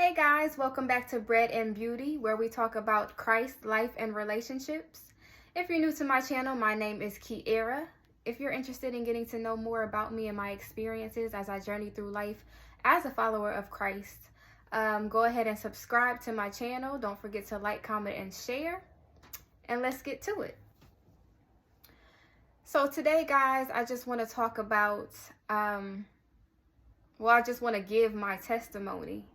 Hey guys, welcome back to Bread and Beauty, where we talk about Christ, life, and relationships. If you're new to my channel, my name is Kiera. If you're interested in getting to know more about me and my experiences as I journey through life as a follower of Christ, go ahead and subscribe to my channel. Don't forget to like, comment, and share. And let's get to it. So today, guys, I just want to talk about, I just want to give my testimony.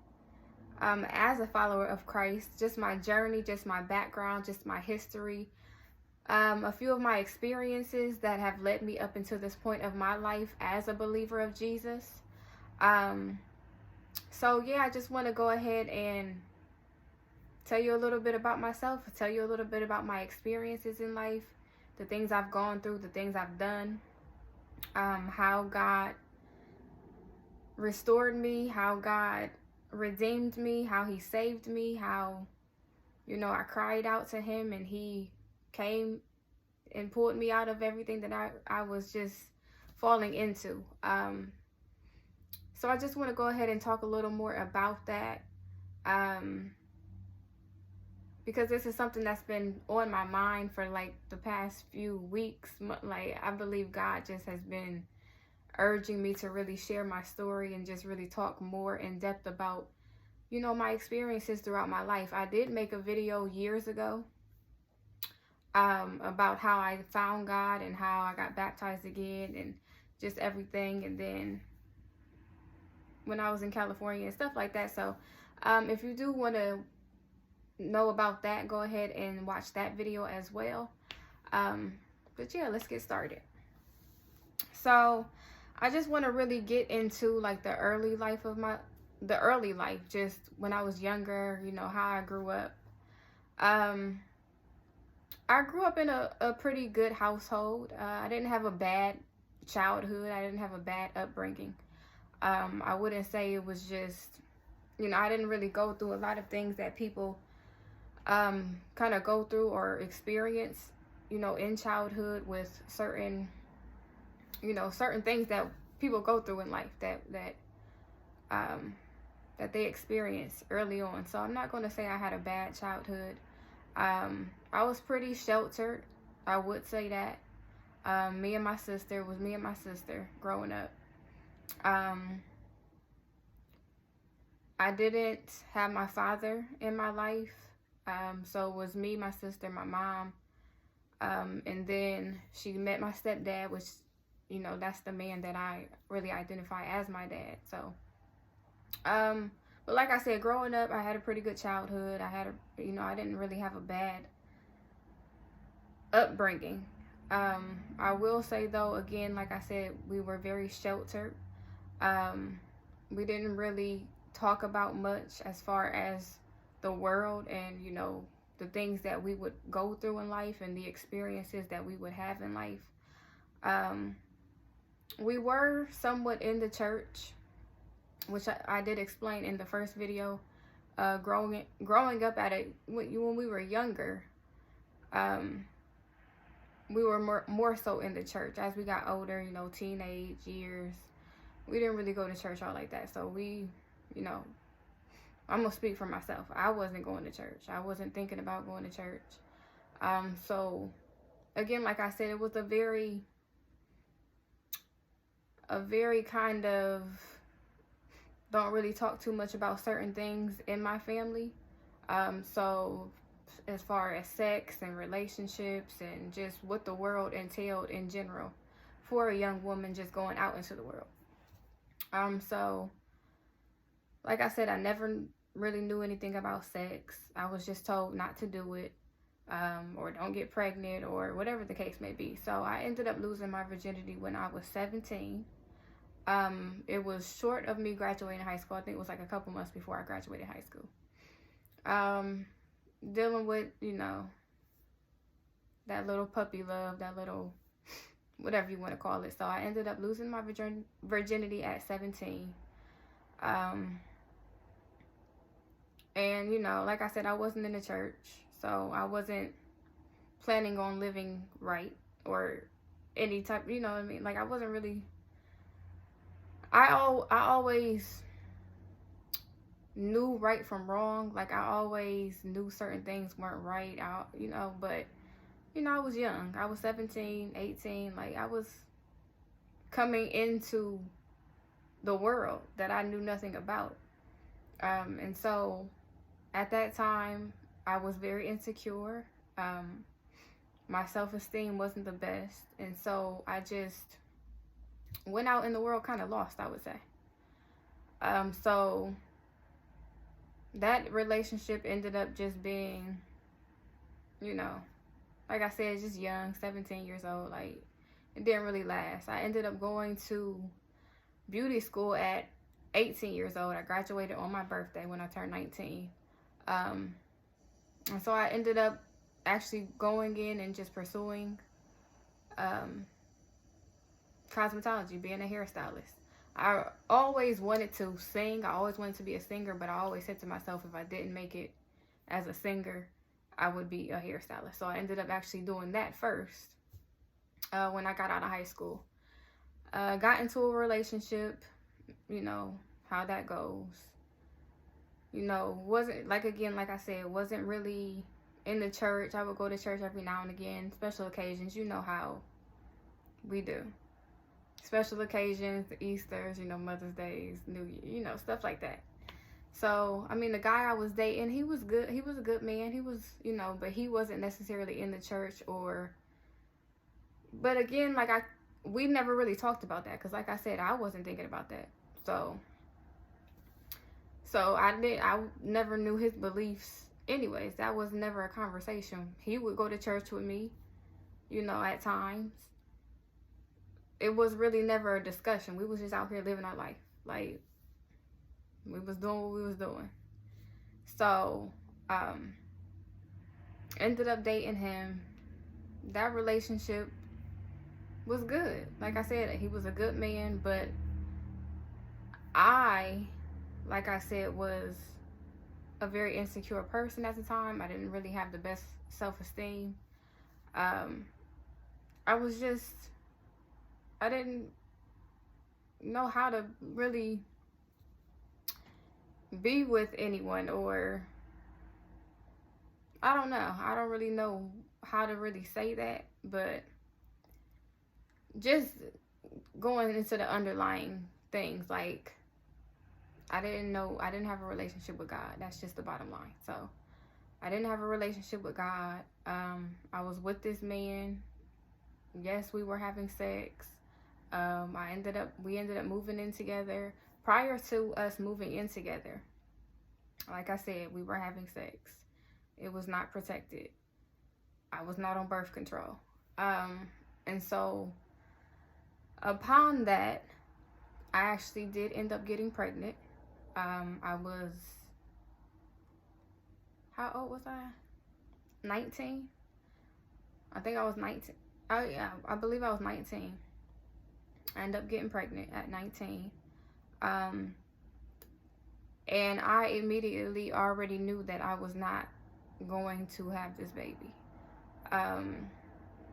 As a follower of Christ, just my journey, just my background, just my history, a few of my experiences that have led me up until this point of my life as a believer of Jesus. So yeah, I just want to go ahead and tell you a little bit about myself, tell you a little bit about my experiences in life, the things I've gone through, the things I've done, how God restored me, how God redeemed me, how he saved me, how I cried out to him and he came and pulled me out of everything that I was just falling into. So I just want to go ahead and talk a little more about that, because this is something that's been on my mind for like the past few weeks. Like, I believe God just has been urging me to really share my story and just really talk more in depth about, my experiences throughout my life. I did make a video years ago about how I found God and how I got baptized again and just everything. And then when I was in California and stuff like that. So if you do want to know about that, go ahead and watch that video as well. But yeah, let's get started. So I just want to really get into like the early life, just when I was younger, how I grew up. I grew up in a pretty good household. I didn't have a bad childhood. I didn't have a bad upbringing. I wouldn't say it was just, I didn't really go through a lot of things that people kind of go through or experience, in childhood with certain things that people go through in life that they experience early on. So I'm not going to say I had a bad childhood. I was pretty sheltered. I would say that. Me and my sister growing up. I didn't have my father in my life. So it was me, my sister, my mom. And then she met my stepdad, which, that's the man that I really identify as my dad. So, but like I said, growing up, I had a pretty good childhood. I didn't really have a bad upbringing. I will say though, again, like I said, we were very sheltered. We didn't really talk about much as far as the world and, the things that we would go through in life and the experiences that we would have in life. We were somewhat in the church, which I did explain in the first video. Growing up when we were younger, we were more so in the church. As we got older, teenage years, we didn't really go to church all like that. So we, I'm gonna speak for myself. I wasn't going to church. I wasn't thinking about going to church. So again, like I said, it was a very kind of don't really talk too much about certain things in my family. So as far as sex and relationships and just what the world entailed in general for a young woman just going out into the world. So like I said, I never really knew anything about sex. I was just told not to do it, or don't get pregnant, or whatever the case may be. So I ended up losing my virginity when I was 17. It was short of me graduating high school. I think it was like a couple months before I graduated high school. Dealing with, that little puppy love, that little, whatever you want to call it. So I ended up losing my virginity at 17. And, like I said, I wasn't in the church. So I wasn't planning on living right or any type, what I mean? Like, I wasn't really, I always knew right from wrong. Like, I always knew certain things weren't right out, but I was young. I was 17, 18. Like, I was coming into the world that I knew nothing about. And so at that time, I was very insecure. My self-esteem wasn't the best. And so I just went out in the world kind of lost, I would say. So that relationship ended up just being, like I said, just young, 17 years old. Like, it didn't really last. I ended up going to beauty school at 18 years old. I graduated on my birthday when I turned 19. And so I ended up actually going in and just pursuing cosmetology, being a hairstylist. I always wanted to sing. I always wanted to be a singer, but I always said to myself, if I didn't make it as a singer, I would be a hairstylist. So I ended up actually doing that first when I got out of high school. Got into a relationship, how that goes. Wasn't, like I said, wasn't really in the church. I would go to church every now and again, special occasions. You know how we do. Special occasions, the Easters, Mother's Days, New Year, stuff like that. So, the guy I was dating, he was good. He was a good man. He was, but he wasn't necessarily in the church but again, we never really talked about that. Because like I said, I wasn't thinking about that. So I never knew his beliefs anyways. That was never a conversation. He would go to church with me, at times. It was really never a discussion. We was just out here living our life. Like, we was doing what we was doing. So, ended up dating him. That relationship was good. Like I said, he was a good man, but like I said, was a very insecure person at the time. I didn't really have the best self-esteem. I didn't know how to really be with anyone, or I don't know. I don't really know how to really say that, but just going into the underlying things, like, I didn't have a relationship with God. That's just the bottom line. So I didn't have a relationship with God. I was with this man. Yes, we were having sex. We ended up moving in together. Prior to us moving in together, like I said, we were having sex. It was not protected. I was not on birth control. And so upon that, I actually did end up getting pregnant. How old was I? 19? I think I was 19. Oh yeah, I believe I was 19. I ended up getting pregnant at 19. And I immediately already knew that I was not going to have this baby.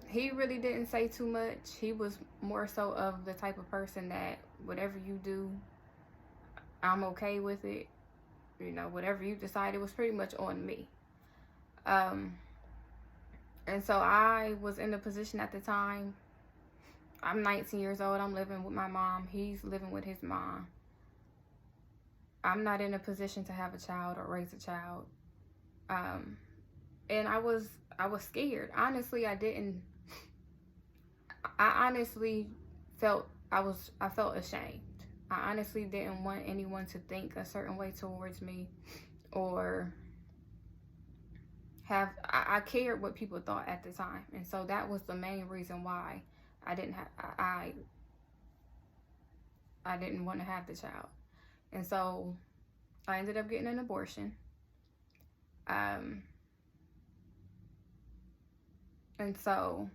He really didn't say too much. He was more so of the type of person that whatever you do, I'm okay with it. Whatever you decide, it was pretty much on me. And so I was in a position at the time. I'm 19 years old. I'm living with my mom. He's living with his mom. I'm not in a position to have a child or raise a child. And I was scared. Honestly, I honestly felt ashamed. I honestly didn't want anyone to think a certain way towards me, or I cared what people thought at the time. And so that was the main reason why I didn't want to have the child. And so I ended up getting an abortion. And so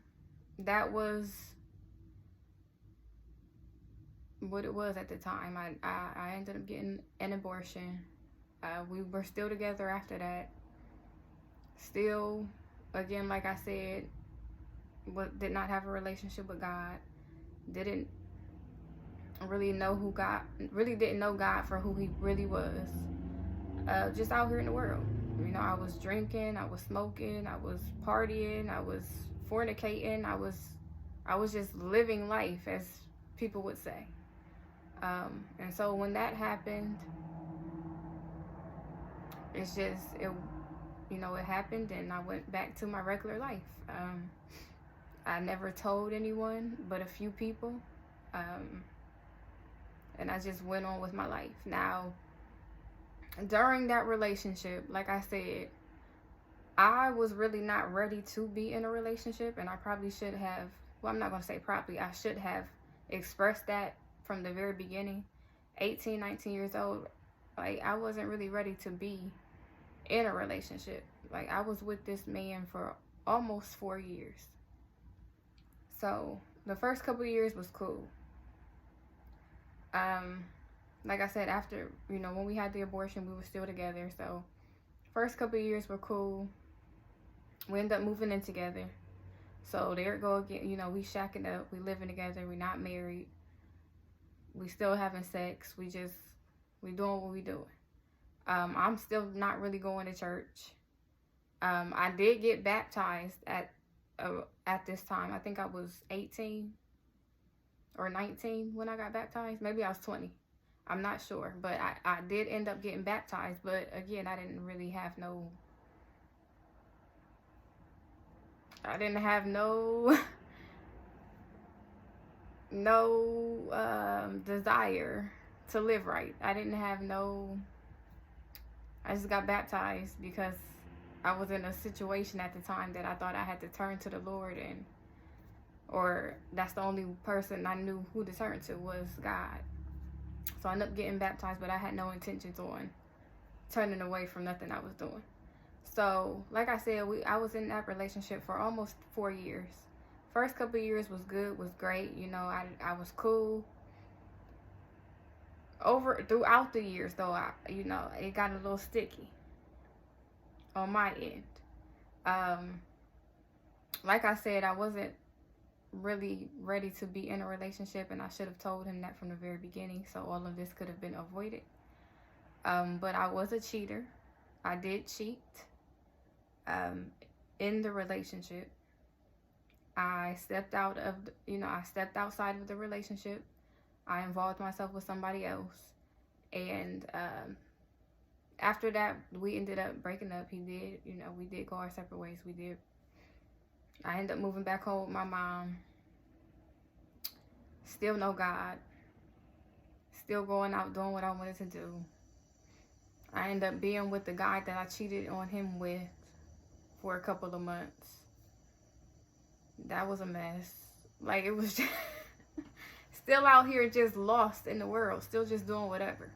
that was what it was at the time. I ended up getting an abortion. We were still together after that. Still, again, like I said, did not have a relationship with God. Didn't really know God for who he really was. just out here in the world. You know, I was drinking, I was smoking, I was partying, I was fornicating, I was just living life, as people would say. And so when that happened, it's just, it happened, and I went back to my regular life. I never told anyone but a few people. And I just went on with my life. Now, during that relationship, like I said, I was really not ready to be in a relationship, and I probably should have, well, I'm not going to say probably, I should have expressed that from the very beginning. 18, 19 years old, like, I wasn't really ready to be in a relationship. Like, I was with this man for almost 4 years. So the first couple of years was cool. Like I said, after, when we had the abortion, we were still together. So first couple of years were cool. We ended up moving in together. So there it go again. We shacking up. We living together. We not married. We still having sex. We doing what we doing. I'm still not really going to church. I did get baptized at this time. I think I was 18 or 19 when I got baptized. Maybe I was 20. I'm not sure. But I did end up getting baptized. But again, I didn't have no desire to live right. I just got baptized because I was in a situation at the time that I thought I had to turn to the Lord, or that's the only person I knew who to turn to was God. So I ended up getting baptized, but I had no intentions on turning away from nothing I was doing. So, like I said, I was in that relationship for almost 4 years. First couple of years was good, was great. I was cool. Throughout the years, though, it got a little sticky on my end. Like I said, I wasn't really ready to be in a relationship, and I should have told him that from the very beginning, so all of this could have been avoided. But I was a cheater. I did cheat in the relationship. I stepped outside of the relationship. I involved myself with somebody else, and after that, we ended up breaking up. We did go our separate ways. I ended up moving back home with my mom. Still no God. Still going out doing what I wanted to do. I ended up being with the guy that I cheated on him with for a couple of months. That was a mess. Like, it was just still out here just lost in the world. Still just doing whatever.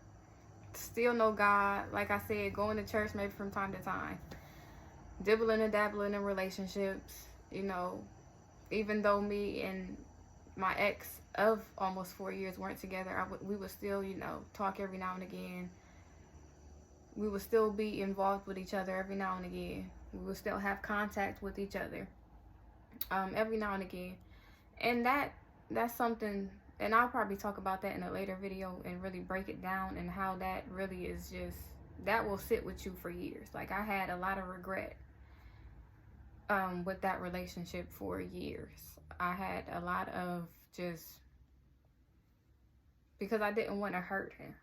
Still no God. Like I said, going to church maybe from time to time. Dibbling and dabbling in relationships. Even though me and my ex of almost 4 years weren't together, we would still, talk every now and again. We would still be involved with each other every now and again. We would still have contact with each other every now and again. And that's something, and I'll probably talk about that in a later video and really break it down, and how that really is just, that will sit with you for years. Like, I had a lot of regret with that relationship for years. I had a lot of because I didn't want to hurt him.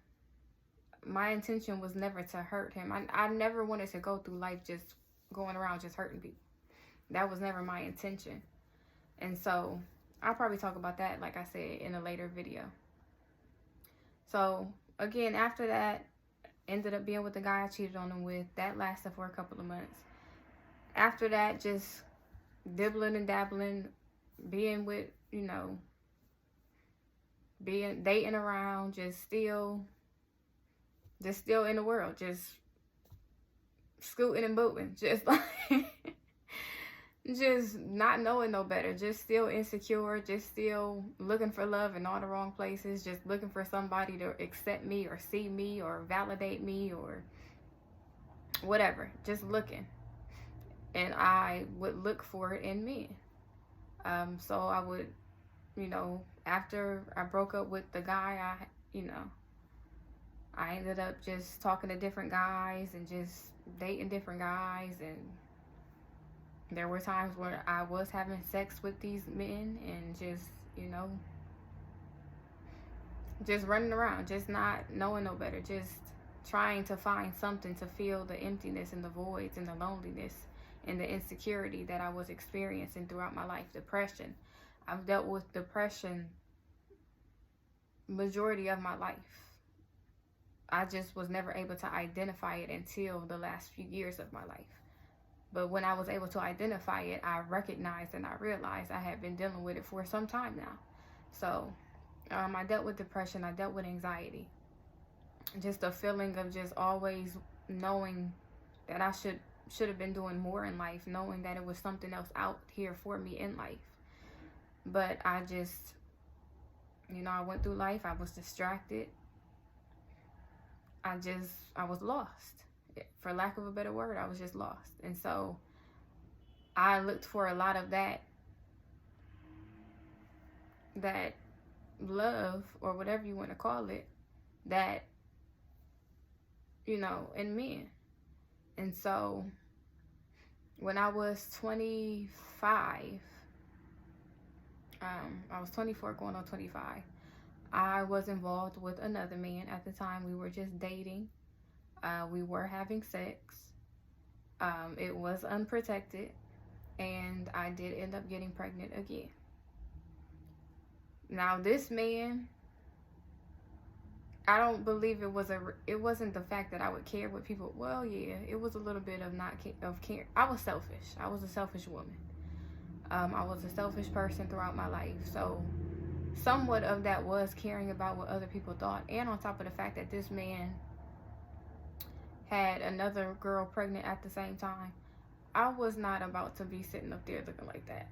My intention was never to hurt him. I never wanted to go through life just going around just hurting people. That was never my intention. And so I'll probably talk about that, like I said, in a later video. So again, after that, ended up being with the guy I cheated on him with. That lasted for a couple of months. After that, just dibbling and dabbling, being with, dating around, just still in the world, just scooting and booting, just like, just not knowing no better, just still insecure, just still looking for love in all the wrong places, just looking for somebody to accept me or see me or validate me or whatever, just looking. And I would look for it in men. So I would, after I broke up with the guy I ended up just talking to different guys and just dating different guys, and there were times where I was having sex with these men and just, you know, just running around, just not knowing no better, just trying to find something to fill the emptiness and the voids and the loneliness and the insecurity that I was experiencing throughout my life. Depression. I've dealt with depression majority of my life. I just was never able to identify it until the last few years of my life. But when I was able to identify it, I recognized and I realized I had been dealing with it for some time now. So I dealt with depression. I dealt with anxiety. Just a feeling of just always knowing that I should have been doing more in life, knowing that it was something else out here for me in life. But I just, you know, I went through life. I was distracted. I was lost. For lack of a better word, I was just lost. And so I looked for a lot of that love, or whatever you want to call it, that, you know, in men. And so when I was 25, I was 24 going on 25, I was involved with another man. At the time, we were just dating. We were having sex. It was unprotected, and I did end up getting pregnant again. Now, this man, I don't believe it wasn't the fact that I would care what people, well, yeah, it was a little bit of care. I was selfish. I was a selfish woman. I was a selfish person throughout my life. So somewhat of that was caring about what other people thought. And on top of the fact that this man had another girl pregnant at the same time, I was not about to be sitting up there looking like that.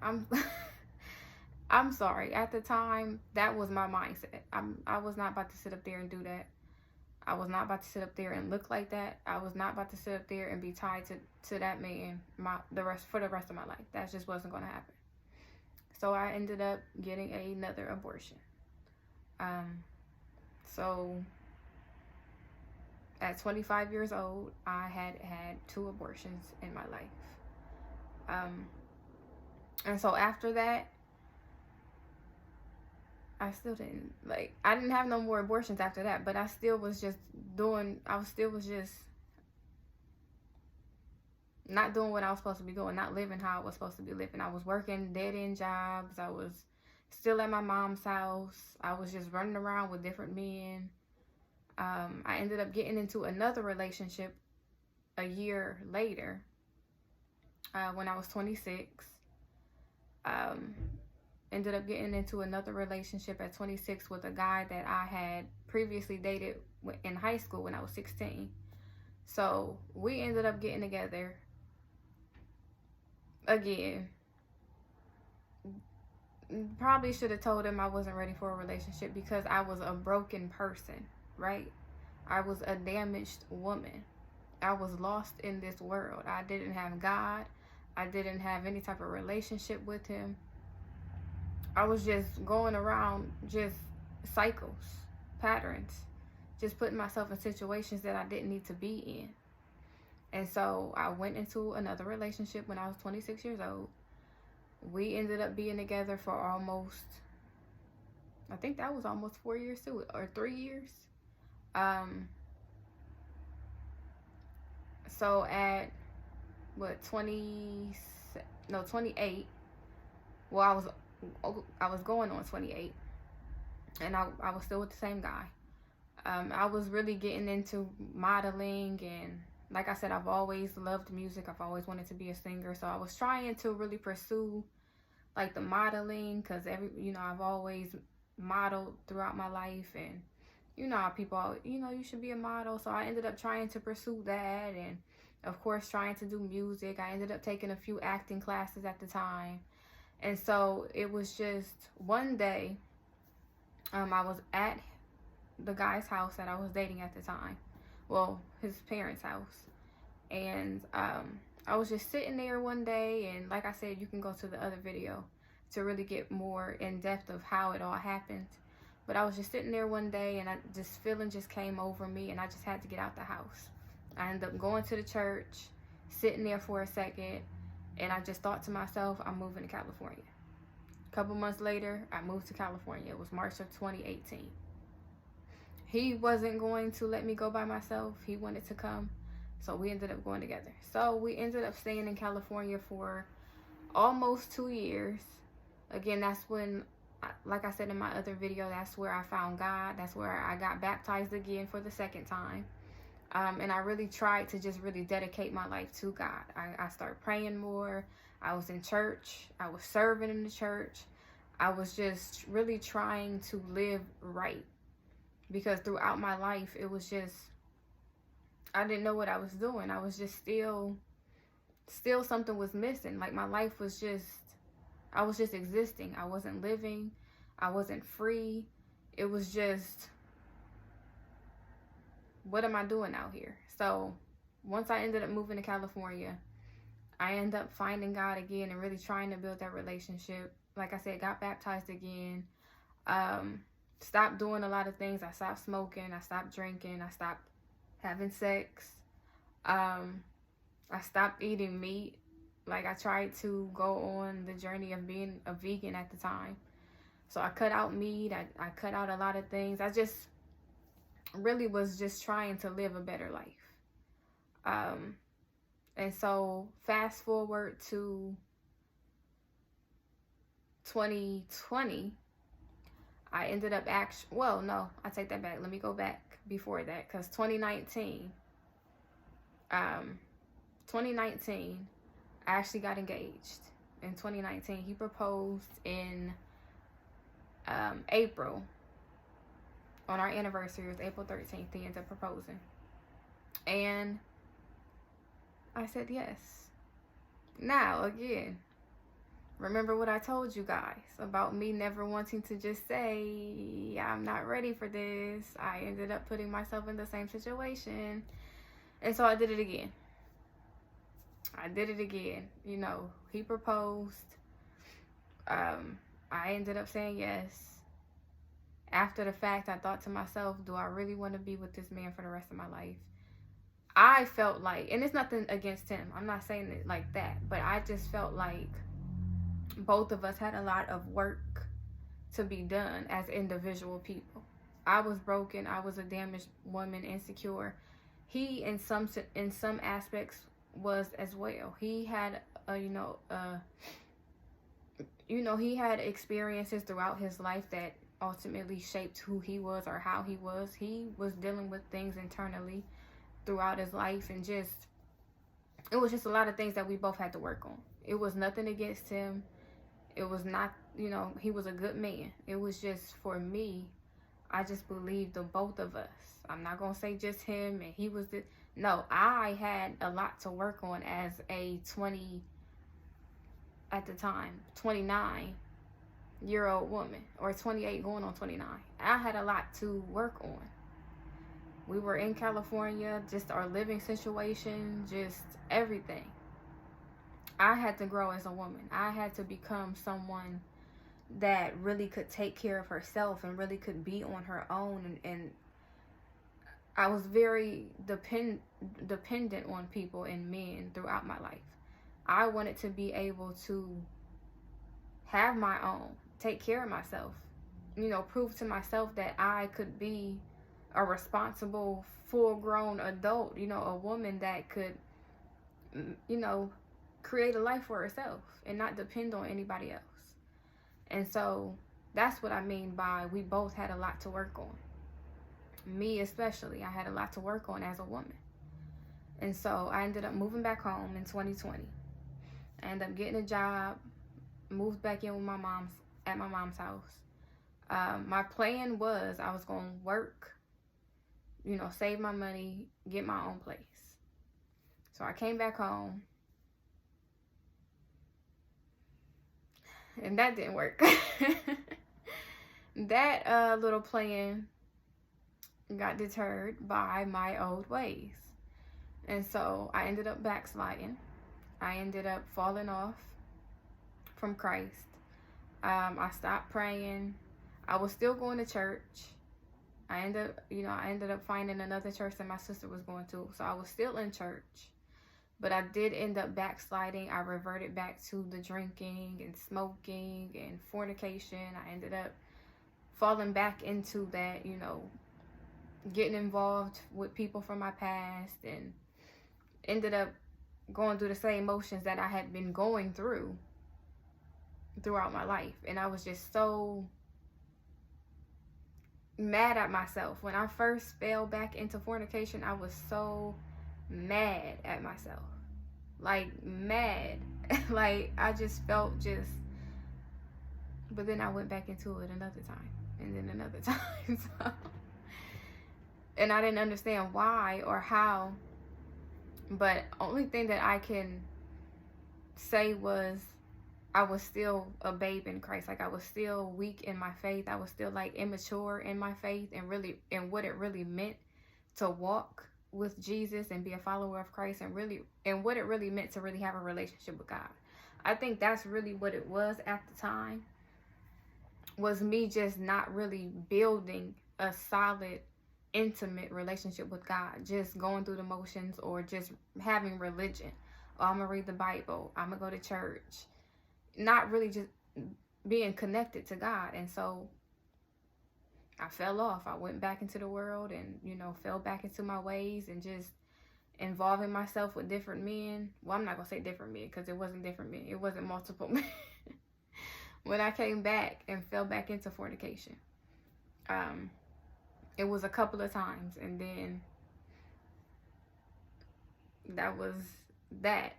I'm sorry. At the time, that was my mindset. I was not about to sit up there and do that. I was not about to sit up there and look like that. I was not about to sit up there and be tied to that man for the rest of my life. That just wasn't going to happen. So I ended up getting another abortion. So at 25 years old, I had 2 abortions in my life. And so after that, I still didn't, I didn't have no more abortions after that, but I still was just not doing what I was supposed to be doing, not living how I was supposed to be living. I was working dead-end jobs. I was still at my mom's house. I was just running around with different men. I ended up getting into another relationship a year later, when I was 26. Ended up getting into another relationship at 26 with a guy that I had previously dated in high school when I was 16. So we ended up getting together again. Probably should have told him I wasn't ready for a relationship because I was a broken person, right? I was a damaged woman. I was lost in this world. I didn't have God. I didn't have any type of relationship with him. I was just going around just cycles, patterns, just putting myself in situations that I didn't need to be in. And so I went into another relationship when I was 26 years old. We ended up being together for almost, I think that was almost 4 years too, or 3 years. So at 28, well, I was going on 28, and I was still with the same guy. I was really getting into modeling, and like I said, I've always loved music. I've always wanted to be a singer, so I was trying to really pursue the modeling, because I've always modeled throughout my life, and how people, you should be a model. So I ended up trying to pursue that, and of course trying to do music. I ended up taking a few acting classes at the time. And so it was just one day, I was at the guy's house that I was dating at the time. Well, his parents' house. And I was just sitting there one day, and like I said, you can go to the other video to really get more in depth of how it all happened. But I was just sitting there one day, and this feeling just came over me, and I just had to get out the house. I ended up going to the church, sitting there for a second, and I just thought to myself, I'm moving to California. A couple months later, I moved to California. It was March of 2018. He wasn't going to let me go by myself. He wanted to come, so we ended up going together. So we ended up staying in California for almost 2 years. Again, that's when, like I said in my other video, that's where I found God. That's where I got baptized again for the second time. And I really tried to just really dedicate my life to God. I started praying more. I was in church. I was serving in the church. I was just really trying to live right. Because throughout my life, it was just, I didn't know what I was doing. I was just still something was missing. Like, my life was just, I was just existing. I wasn't living. I wasn't free. It was just, what am I doing out here? So once I ended up moving to California, I ended up finding God again and really trying to build that relationship. Like I said, got baptized again. Stopped doing a lot of things. I stopped smoking. I stopped drinking. I stopped having sex. I stopped eating meat. Like, I tried to go on the journey of being a vegan at the time. So I cut out meat. I cut out a lot of things. I just really was just trying to live a better life. And so fast forward to 2020, I ended up well, no, I take that back. Let me go back before that, because 2019, I actually got engaged in 2019. He proposed in April. On our anniversary, it was April 13th, he ended up proposing. And I said yes. Now, again, remember what I told you guys about me never wanting to just say, I'm not ready for this. I ended up putting myself in the same situation. And so I did it again. You know, he proposed. I ended up saying yes. After the fact, I thought to myself, do I really want to be with this man for the rest of my life? I felt like, and it's nothing against him, I'm not saying it like that, but I just felt like both of us had a lot of work to be done as individual people. I was broken. I was a damaged woman, insecure. He, in some aspects, was as well. He had, he had experiences throughout his life that ultimately shaped who he was or how he was. He was dealing with things internally throughout his life, and it was just a lot of things that we both had to work on. It was nothing against him. It was not, he was a good man. It was just, for me, I just believe the both of us. I'm not going to say just him and he was no, I had a lot to work on as a 29-year-old woman, or 28 going on 29. I had a lot to work on. We were in California, just our living situation, just everything. I had to grow as a woman. I had to become someone that really could take care of herself and really could be on her own. And I was very dependent on people and men throughout my life. I wanted to be able to have my own, take care of myself, prove to myself that I could be a responsible, full-grown adult, a woman that could, create a life for herself and not depend on anybody else. And so that's what I mean by we both had a lot to work on. Me especially, I had a lot to work on as a woman. And so I ended up moving back home in 2020. I ended up getting a job, moved back in with my mom's house. My plan was I was going to work, save my money, get my own place. So I came back home. And that didn't work. That little plan got deterred by my old ways. And so I ended up backsliding. I ended up falling off from Christ. I stopped praying. I was still going to church. I ended up finding another church that my sister was going to. So I was still in church. But I did end up backsliding. I reverted back to the drinking and smoking and fornication. I ended up falling back into that, getting involved with people from my past, and ended up going through the same motions that I had been going throughout my life. And I was just so mad at myself. When I first fell back into fornication, I was so mad at myself. Like, mad. Like, I just felt but then I went back into it another time, and then another time. So, and I didn't understand why or how, but only thing that I can say was I was still a babe in Christ. Like, I was still weak in my faith. I was still like immature in my faith, and what it really meant to walk with Jesus and be a follower of Christ, and what it really meant to really have a relationship with God. I think that's really what it was at the time, was me just not really building a solid, intimate relationship with God, just going through the motions, or just having religion. Oh, I'm gonna read the Bible, I'm gonna go to church, not really just being connected to God. And so I fell off. I went back into the world and, fell back into my ways, and just involving myself with different men. Well, I'm not going to say different men, because it wasn't different men. It wasn't multiple men. When I came back and fell back into fornication, it was a couple of times, and then that was that.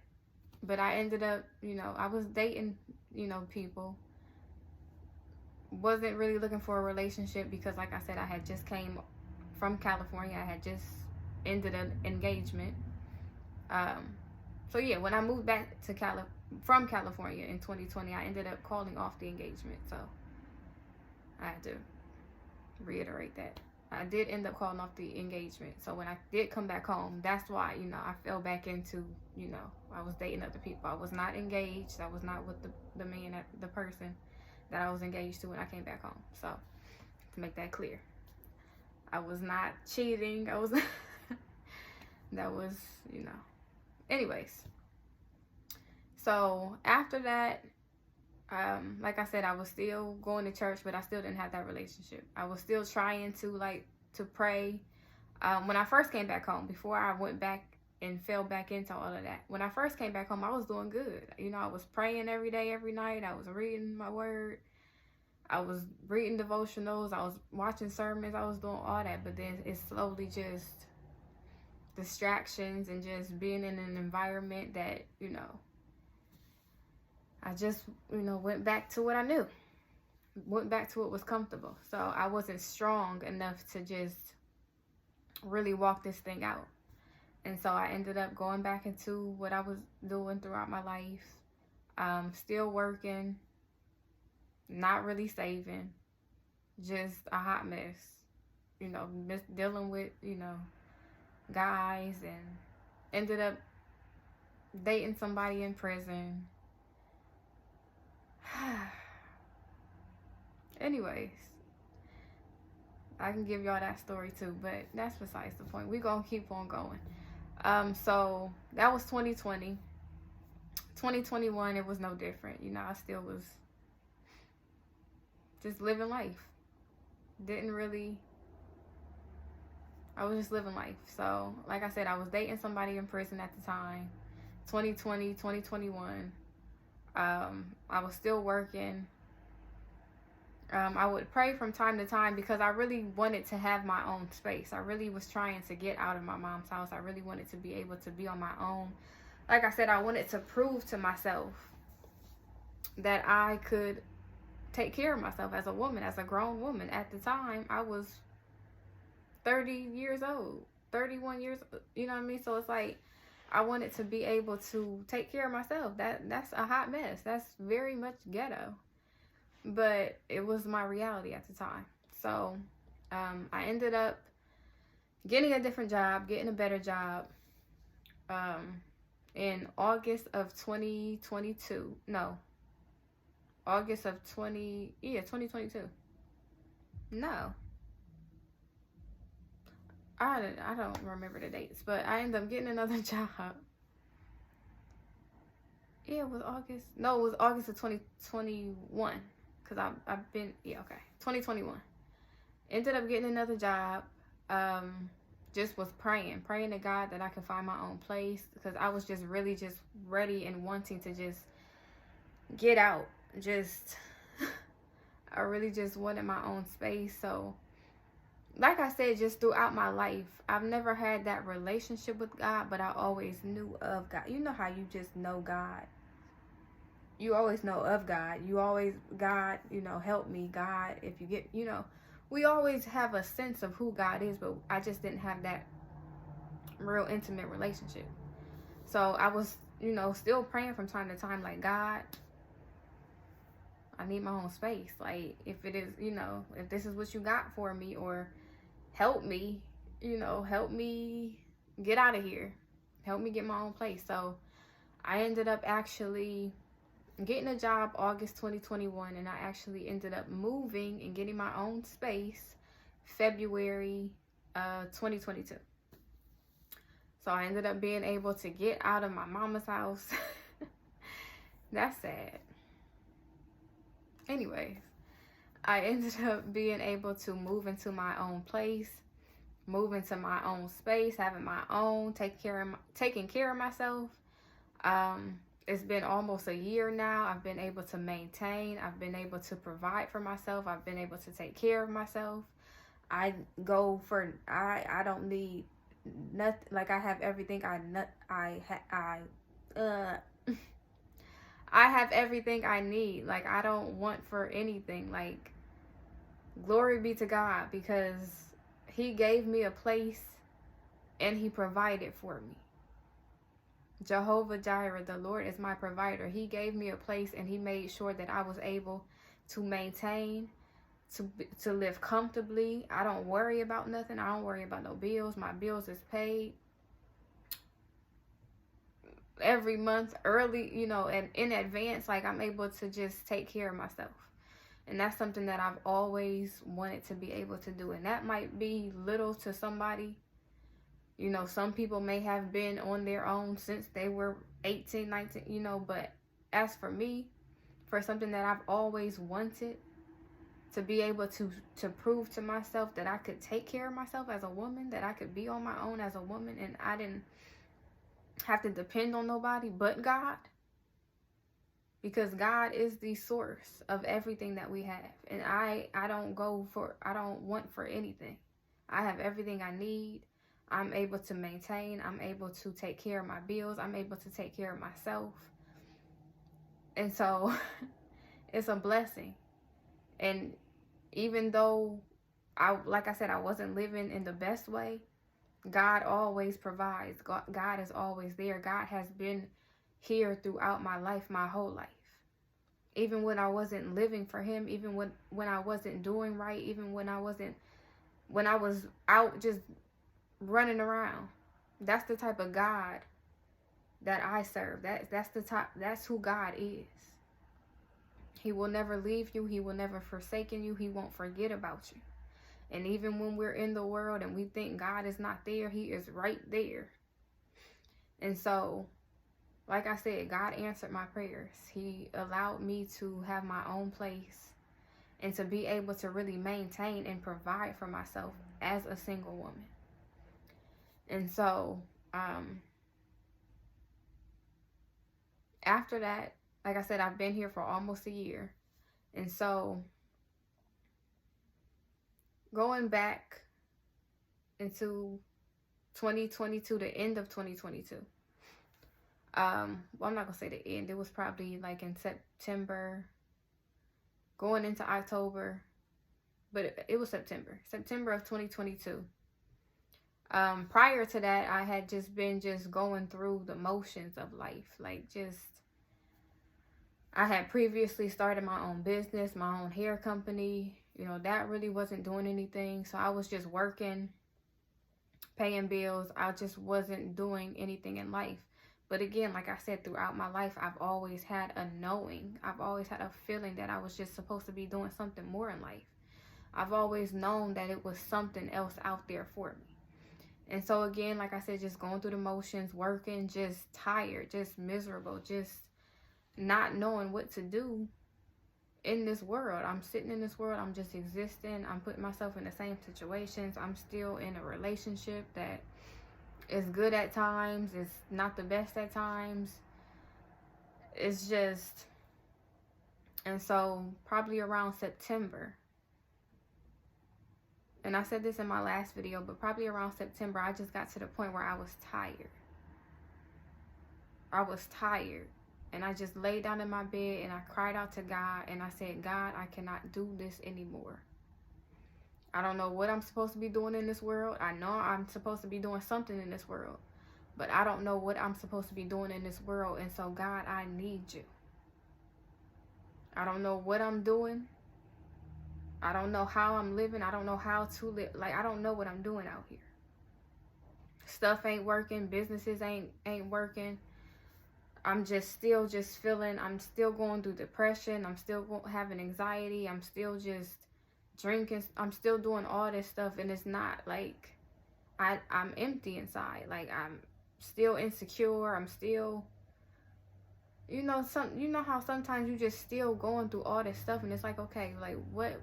But I ended up, I was dating, people. Wasn't really looking for a relationship, because like I said, I had just came from California. I had just ended an engagement. So yeah, when I moved back to from California in 2020, I ended up calling off the engagement. So I had to reiterate that. I did end up calling off the engagement. So when I did come back home, that's why, I fell back into, I was dating other people. I was not engaged. I was not with the man, the person that I was engaged to when I came back home. So, to make that clear, I was not cheating. That was, anyways. So, after that, like I said, I was still going to church, but I still didn't have that relationship. I was still trying to pray. When I first came back home, before I went back and fell back into all of that. When I first came back home, I was doing good. I was praying every day, every night. I was reading my word. I was reading devotionals. I was watching sermons. I was doing all that. But then it's slowly just distractions, and just being in an environment that, I just, went back to what I knew. Went back to what was comfortable. So I wasn't strong enough to just really walk this thing out. And so I ended up going back into what I was doing throughout my life. Still working, not really saving, just a hot mess. Dealing with, guys, and ended up dating somebody in prison. Anyways, I can give y'all that story too, but that's besides the point. We're going to keep on going. So that was 2020. 2021, it was no different. I still was just living life. I was just living life. So, like I said, I was dating somebody in prison at the time. 2020, 2021. I was still working. I would pray from time to time, because I really wanted to have my own space. I really was trying to get out of my mom's house. I really wanted to be able to be on my own. Like I said, I wanted to prove to myself that I could take care of myself as a woman, as a grown woman. At the time, I was 30 years old, 31 years, you know what I mean? So it's like, I wanted to be able to take care of myself. That's a hot mess. That's very much ghetto. But it was my reality at the time. So I ended up getting a different job, getting a better job in August of 2022. No, August of 2022. No, I don't remember the dates, but I ended up getting another job. Yeah, it was August. No, it was August of 2021. Cause I've been, yeah, okay, 2021. Ended up getting another job. Just was praying to God that I could find my own place, because I was just really just ready and wanting to just get out. Just I really just wanted my own space. So like I said, just throughout my life, I've never had that relationship with God, but I always knew of God. You know how you just know God. You always know of God. You always, God, help me, God. If you get, we always have a sense of who God is, but I just didn't have that real intimate relationship. So I was, still praying from time to time, like, God, I need my own space. Like, if it is, if this is what you got for me, or help me, help me get out of here. Help me get my own place. So I ended up actually getting a job August 2021, and I actually ended up moving and getting my own space February 2022. So I ended up being able to get out of my mama's house. That's sad. Anyways, I ended up being able to move into my own place, move into my own space, having my own, taking care of myself. It's been almost a year now. I've been able to maintain. I've been able to provide for myself. I've been able to take care of myself. I don't need nothing. Like, I have everything I have everything I need. Like, I don't want for anything. Like, glory be to God, because He gave me a place and He provided for me. Jehovah Jireh, the Lord is my provider. He gave me a place, and He made sure that I was able to maintain, to live comfortably. I don't worry about nothing. I don't worry about no bills. My bills is paid every month early, and in advance. Like, I'm able to just take care of myself. And that's something that I've always wanted to be able to do. And that might be little to somebody. Some people may have been on their own since they were 18, 19, but as for me, for something that I've always wanted, to be able to prove to myself that I could take care of myself as a woman, that I could be on my own as a woman, and I didn't have to depend on nobody but God, because God is the source of everything that we have. And I don't want for anything. I have everything I need. I'm able to maintain. I'm able to take care of my bills. I'm able to take care of myself. And so it's a blessing. And even though like I said, I wasn't living in the best way, God always provides. God is always there. God has been here throughout my life, my whole life. Even when I wasn't living for Him, even when I wasn't doing right, even when I was out just running around. That's the type of God that I serve. That's who God is. He will never leave you. He will never forsake you. He won't forget about you. And even when we're in the world and we think God is not there, He is right there. And so, like I said, God answered my prayers. He allowed me to have my own place and to be able to really maintain and provide for myself as a single woman. And so, after that, like I said, I've been here for almost a year. And so, going back into 2022, the end of 2022. Well, I'm not going to say the end. It was probably like in September, going into October. But it was September of 2022. Prior to that, I had just been going through the motions of life. Like, I had previously started my own business, my own hair company. That really wasn't doing anything. So I was just working, paying bills. I just wasn't doing anything in life. But again, like I said, throughout my life, I've always had a knowing. I've always had a feeling that I was just supposed to be doing something more in life. I've always known that it was something else out there for me. And so again, like I said, just going through the motions, working, just tired, just miserable, just not knowing what to do in this world. I'm sitting in this world, I'm just existing, I'm putting myself in the same situations. I'm still in a relationship that is good at times, it's not the best at times. It's just, and so probably around September, and I said this in my last video, but probably around September, I just got to the point where I was tired. I was tired. And I just laid down in my bed and I cried out to God and I said, God, I cannot do this anymore. I don't know what I'm supposed to be doing in this world. I know I'm supposed to be doing something in this world, but I don't know what I'm supposed to be doing in this world. And so, God, I need you. I don't know what I'm doing. I don't know how I'm living. I don't know how to live. Like, I don't know what I'm doing out here. Stuff ain't working. Businesses ain't working. I'm just still feeling, I'm still going through depression. I'm still having anxiety. I'm still just drinking. I'm still doing all this stuff. And it's not like I'm empty inside. Like, I'm still insecure. I'm still, you know how sometimes you just still going through all this stuff. And it's like, okay, like what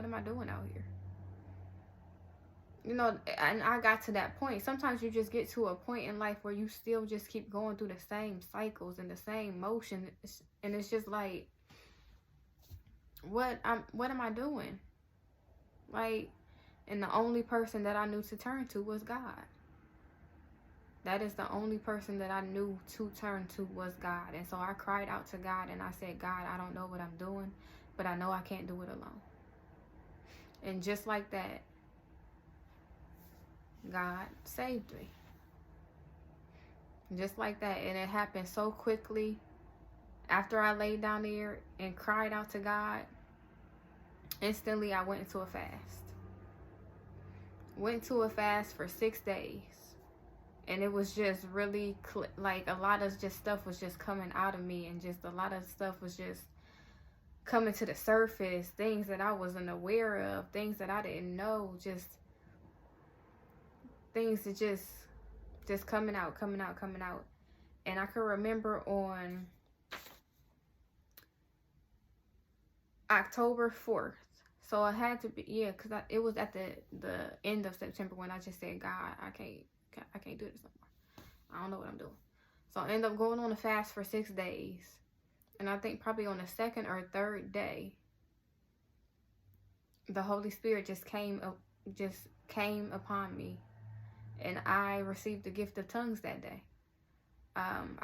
am I doing out here? You know, and I got to that point. Sometimes you just get to a point in life where you still just keep going through the same cycles and the same motion. And it's just like, what am I doing? Like, and the only person that I knew to turn to was God. That is the only person that I knew to turn to was God. And so I cried out to God and I said, God, I don't know what I'm doing, but I know I can't do it alone. And just like that, God saved me. Just like that. And it happened so quickly. After I laid down there and cried out to God, instantly I went into a fast. Went to a fast for 6 days. And it was just really, like, a lot of just stuff was just coming out of me. And just a lot of stuff was just coming to the surface. Things that I wasn't aware of. Things that I didn't know. Just things that just coming out. And I can remember on October 4th. So it had to be, yeah, because it was at the end of September when I just said, God, I can't do this no more. I don't know what I'm doing. So I ended up going on a fast for 6 days. And I think probably on the second or third day, the Holy Spirit just came upon me. And I received the gift of tongues that day.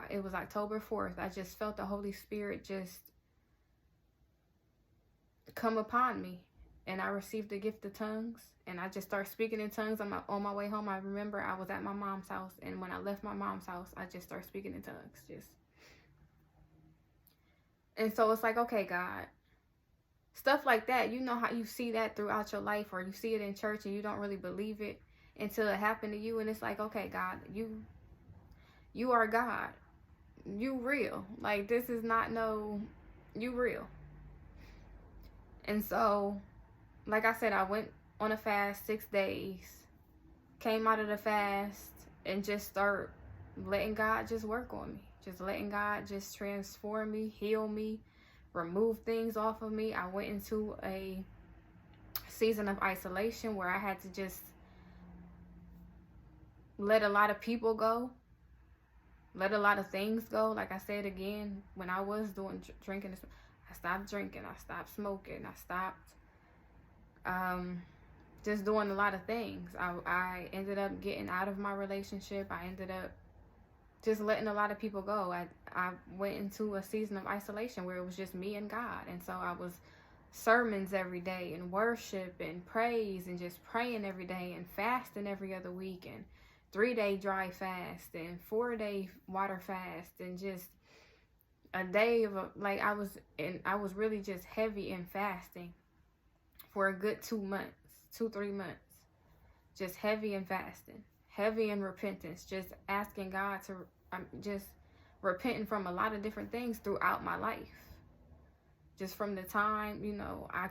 It was October 4th. I just felt the Holy Spirit just come upon me. And I received the gift of tongues. And I just started speaking in tongues on my way home. I remember I was at my mom's house. And when I left my mom's house, I just started speaking in tongues. And so it's like, okay, God. Stuff like that. You know how you see that throughout your life. Or you see it in church and you don't really believe it until it happened to you. And it's like, okay, God, you are God. You real. Like, this is not you real. And so, like I said, I went on a fast 6 days, came out of the fast, and just start letting God just work on me. Just letting God just transform me, heal me, remove things off of me. I went into a season of isolation where I had to just let a lot of people go, let a lot of things go. Like I said again, when I was doing drinking, I stopped drinking, I stopped smoking, I stopped just doing a lot of things. I ended up getting out of my relationship. I ended up just letting a lot of people go. I went into a season of isolation where it was just me and God. And so I was sermons every day and worship and praise and just praying every day and fasting every other week and 3-day dry fast and 4-day water fast and just a day of I was really just heavy in fasting for a good 2 months, 2-3 months, just heavy in fasting, heavy in repentance, just asking God to, just repenting from a lot of different things throughout my life. just from the time, I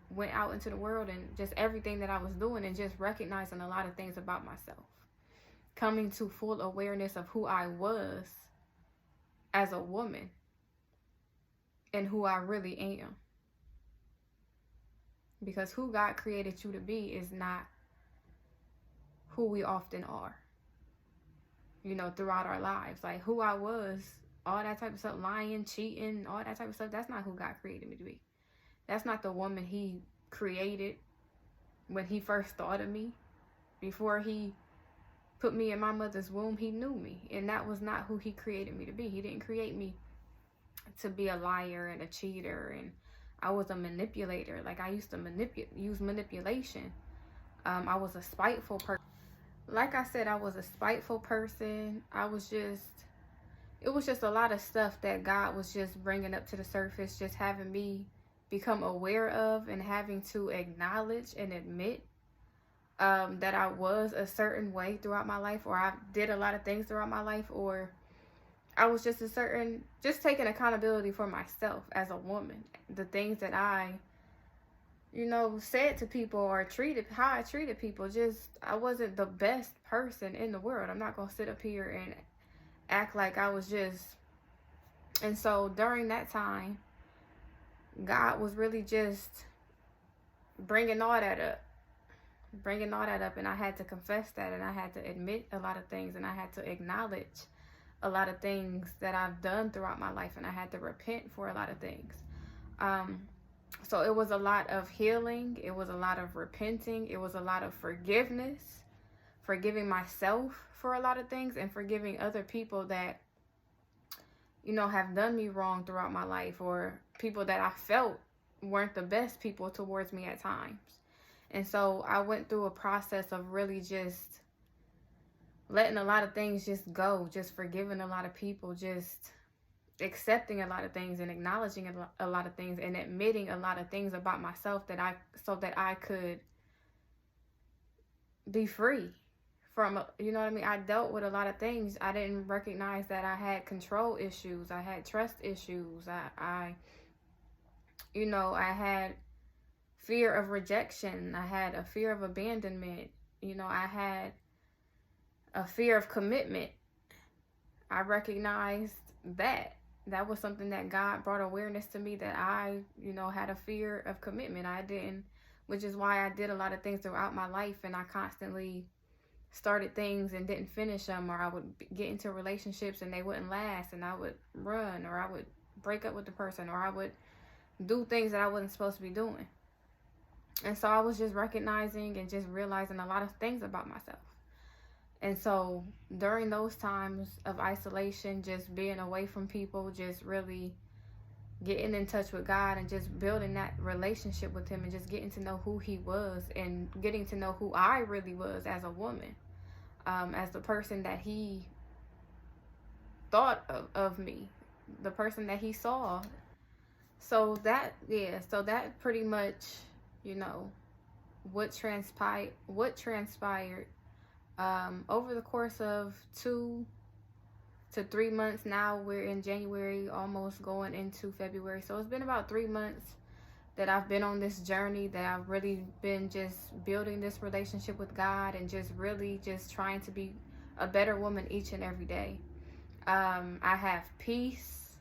went out into the world, and just everything that I was doing, and just recognizing a lot of things about myself. Coming to full awareness of who I was as a woman and who I really am. Because who God created you to be is not who we often are, throughout our lives. Like who I was, all that type of stuff, lying, cheating, all that type of stuff, that's not who God created me to be. That's not the woman he created when he first thought of me. Before he put me in my mother's womb, he knew me. And that was not who he created me to be. He didn't create me to be a liar and a cheater. And I was a manipulator. Like I used to use manipulation. I was a spiteful person. Like I said, I was a spiteful person. It was just a lot of stuff that God was just bringing up to the surface, just having me become aware of and having to acknowledge and admit that I was a certain way throughout my life, or I did a lot of things throughout my life, or I was just taking accountability for myself as a woman. The things that I, said to people or how I treated people, I wasn't the best person in the world. I'm not going to sit up here and act like I was and so during that time, God was really just bringing all that up, and I had to confess that, and I had to admit a lot of things, and I had to acknowledge a lot of things that I've done throughout my life, and I had to repent for a lot of things. So it was a lot of healing. It was a lot of repenting. It was a lot of forgiveness, forgiving myself for a lot of things, and forgiving other people that, have done me wrong throughout my life, or people that I felt weren't the best people towards me at times. And so I went through a process of really just letting a lot of things just go, just forgiving a lot of people, just accepting a lot of things and acknowledging a lot of things, and admitting a lot of things about myself so that I could be free from, I dealt with a lot of things. I didn't recognize that I had control issues. I had trust issues. I had fear of rejection. I had a fear of abandonment. I had a fear of commitment. I recognized that was something that God brought awareness to me, that I, had a fear of commitment. Which is why I did a lot of things throughout my life, and I constantly started things and didn't finish them, or I would get into relationships and they wouldn't last, and I would run, or I would break up with the person, or I would do things that I wasn't supposed to be doing. And so I was just recognizing and just realizing a lot of things about myself. And so during those times of isolation, just being away from people, just really getting in touch with God and just building that relationship with him, and just getting to know who he was, and getting to know who I really was as a woman, as the person that he thought of me, the person that he saw. So that pretty much, what transpired over the course of 2 to 3 months. Now we're in January, almost going into February. So it's been about 3 months that I've been on this journey, that I've really been just building this relationship with God, and just really just trying to be a better woman each and every day. I have peace.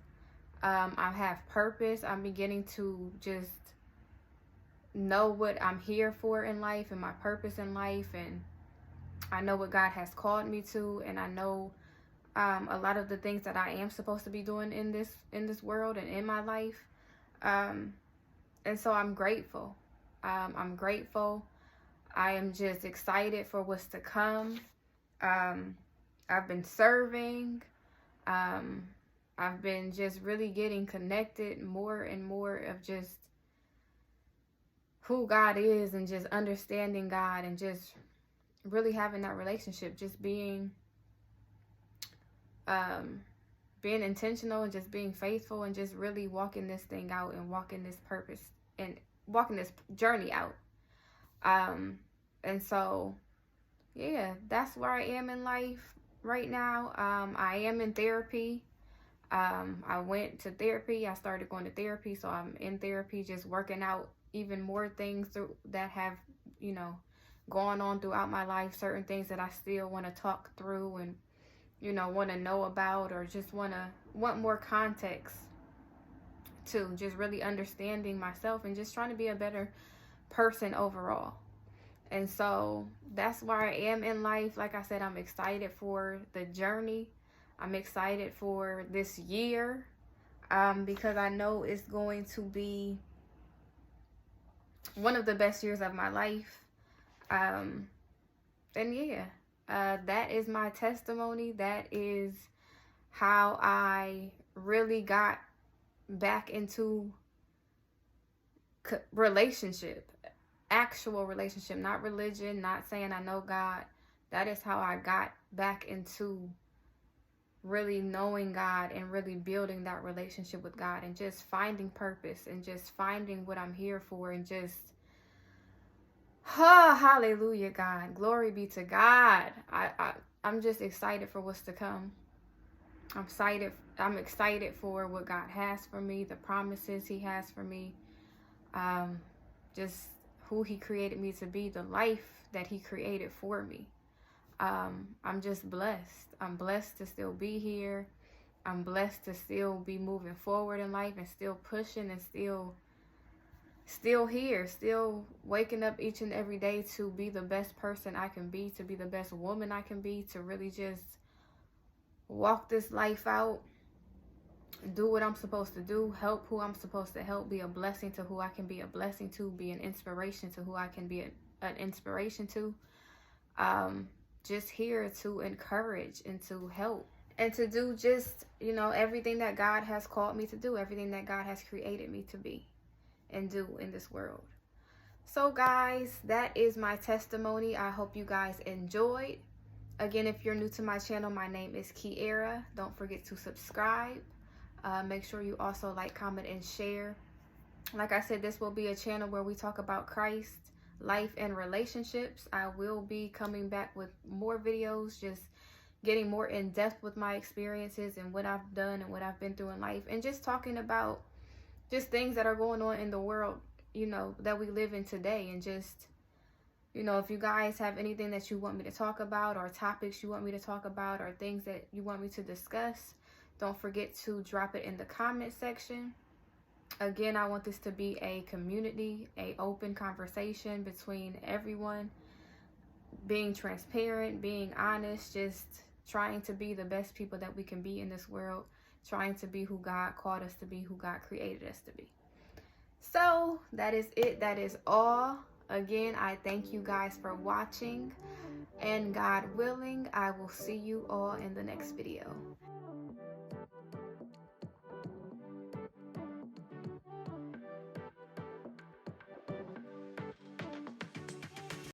I have purpose. I'm beginning to just know what I'm here for in life, and my purpose in life, and I know what God has called me to, and I know a lot of the things that I am supposed to be doing in this world and in my life. And so I'm grateful. I'm grateful. I am just excited for what's to come. I've been serving. I've been just really getting connected more and more of just who God is, and just understanding God, and just really having that relationship, just being intentional, and just being faithful, and just really walking this thing out, and walking this purpose, and walking this journey out. And so, yeah, that's where I am in life right now. I am in therapy. I went to therapy. I started going to therapy, so I'm in therapy, just working out even more things that have, you know, gone on throughout my life. Certain things that I still want to talk through and, you know, want to know about, or just want more context to just really understanding myself and just trying to be a better person overall. And so that's where I am in life. Like I said, I'm excited for the journey. I'm excited for this year, because I know it's going to be one of the best years of my life. And yeah, that is my testimony. That is how I really got back into relationship, actual relationship, not religion, not saying I know God. That is how I got back into really knowing God and really building that relationship with God and just finding purpose and just finding what I'm here for and just, hallelujah, God. Glory be to God. I'm just excited for what's to come. I'm excited for what God has for me, the promises he has for me, just who he created me to be, the life that he created for me. I'm just blessed. I'm blessed to still be here. I'm blessed to still be moving forward in life and still pushing and still here, still waking up each and every day to be the best person I can be, to be the best woman I can be, to really just walk this life out, do what I'm supposed to do, help who I'm supposed to help, be a blessing to who I can be a blessing to, be an inspiration to who I can be an inspiration to. Just here to encourage and to help and to do just, you know, everything that God has called me to do, everything that God has created me to be and do in this world. So guys, that is my testimony. I hope you guys enjoyed. Again, if you're new to my channel, my name is Kiera. Don't forget to subscribe. Make sure you also like, comment, and share. Like I said, this will be a channel where we talk about Christ, life, and relationships. I will be coming back with more videos, just getting more in depth with my experiences and what I've done and what I've been through in life, and just talking about just things that are going on in the world, you know, that we live in today. And just, you know, if you guys have anything that you want me to talk about, or topics you want me to talk about, or things that you want me to discuss, don't forget to drop it in the comment section. Again, I want this to be a community, a open conversation between everyone, being transparent, being honest, just trying to be the best people that we can be in this world, trying to be who God called us to be, who God created us to be. So that is it. That is all. Again, I thank you guys for watching, and God willing, I will see you all in the next video.